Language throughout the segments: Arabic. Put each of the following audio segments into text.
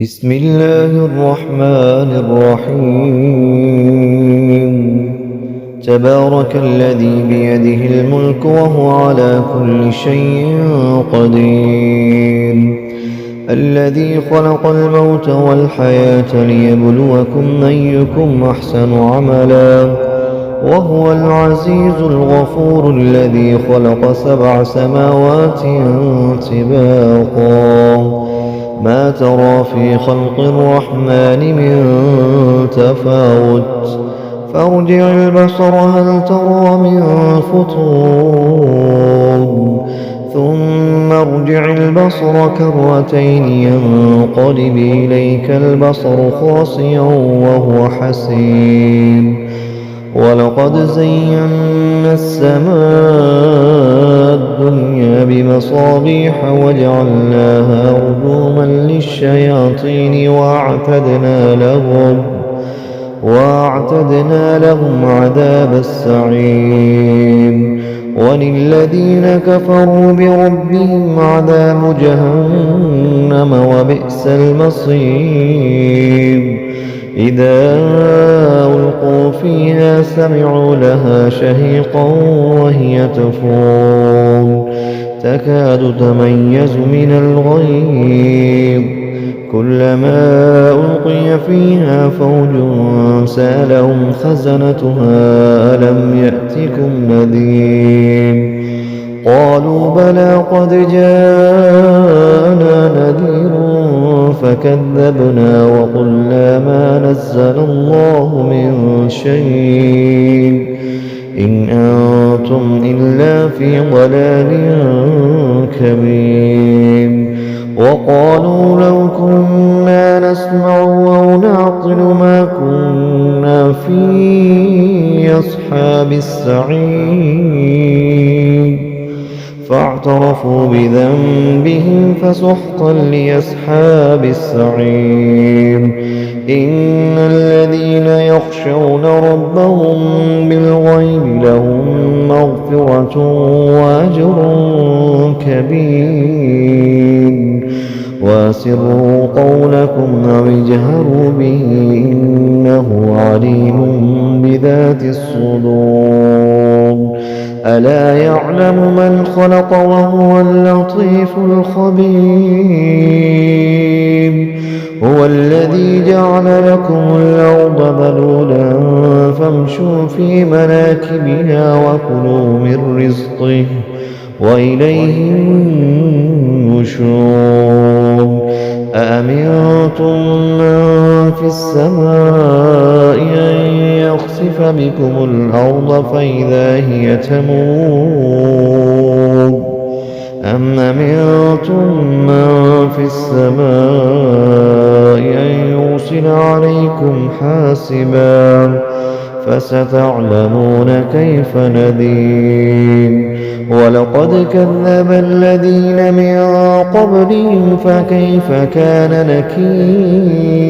بسم الله الرحمن الرحيم. تبارك الذي بيده الملك وهو على كل شيء قدير. الذي خلق الموت والحياة ليبلوكم أيكم أحسن عملا وهو العزيز الغفور. الذي خلق 7 سماوات طباقا ما ترى في خلق الرحمن من تفاوت فارجع البصر هل ترى من فطور ثم ارجع البصر كرتين ينقلب إليك البصر خاسئا وهو حسير. ولقد زينا السماء الدنيا بمصابيح وجعلناها رجوما للشياطين وأعتدنا لهم عذاب السعير. وللذين كفروا بربهم عذاب جهنم وبئس المصير. إذا ألقوا فيها سمعوا لها شهيقا وهي تفور تكاد تميز من الغيظ. كلما ألقي فيها فوج سألهم خزنتها ألم يأتكم نذير قالوا بلى قد جاءنا نذير فكذبنا وقلنا ما نزل الله من شيء إن أنتم إلا في ضلال كبير. وقالوا لو كنا نسمع أو نعقل ما كنا في أصحاب السعير فاعترفوا بذنبهم فسحقا لأصحاب السعير. إن الذين يخشون ربهم بالغيب لهم مغفرة وأجر كبير. وأسروا قولكم أو اجهروا به إنه عليم بذات الصدور. ألا يعلم من خلق وهو اللطيف الخبير. هو الذي جعل لكم الأرض ذلولا فامشوا في مناكبها وكلوا من رزقه وإليه النشور. أأمنتم من في السماء أن يخسف بكم الأرض فإذا هي تمور أم أمنتم من في السماء أن يرسل عليكم حاسبا فستعلمون كيف نذير. ولقد كذب الذين من قبلهم فكيف كان نكير.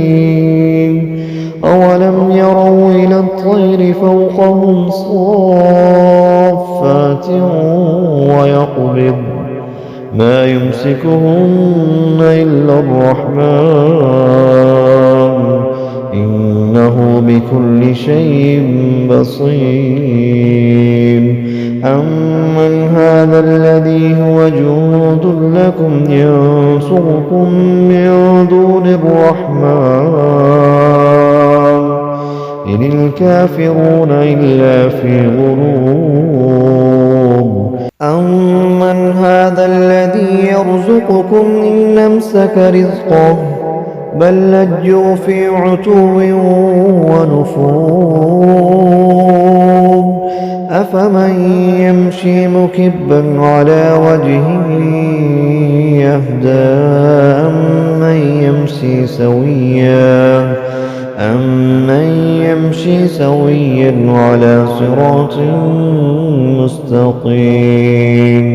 أولم يروا إلى الطير فوقهم صافات ويقبض ما يمسكهن إلا الرحمن إنه بكل شيء بصير. أمن هذا الذي هو جند لكم ينصركم من دون الرحمن إن الكافرون إلا في غرور. أمن هذا الذي يرزقكم إن أمسك رزقه بل لجوا في عتو ونفور. أفمن يمشي مكبا على وجهه يهدى أمن يمشي سويا على صراط مستقيم.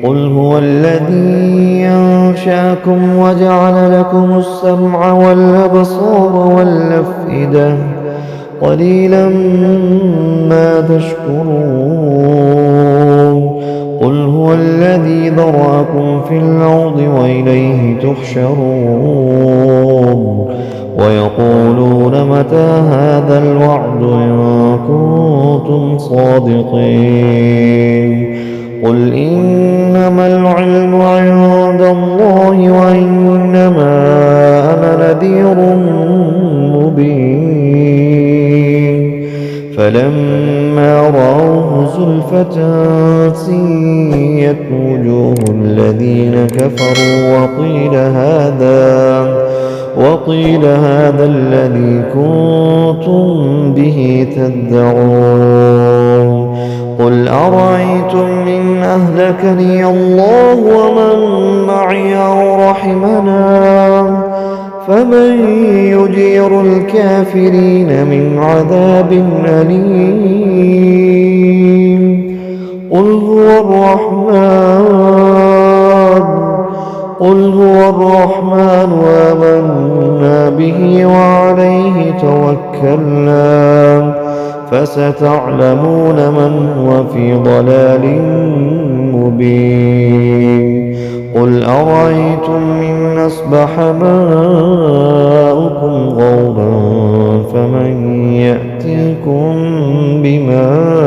قل هو الذي أنشأكم وجعل لكم السمع والأبصار والأفئدة قليلا ما تشكرون. قل هو الذي ذرأكم في الأرض وإليه تحشرون ويقولون متى هذا الوعد إن كنتم صادقين قل إنما العلم عند الله وإنما أنا نذير مبين فلما رأوه زلفة سيئت وجوه الذين كفروا وقيل هذا الذي كنتم به تدعون قل أرأيتم إن أهلكني الله ومن معي أو رحمنا فمن يجير الكافرين من عذاب أليم قل هو الرحمن آمنا به وعليه توكلنا فستعلمون من هو في ضلال مبين قل أرأيتم إن أصبح ماؤكم غورا فمن يأتيكم بماء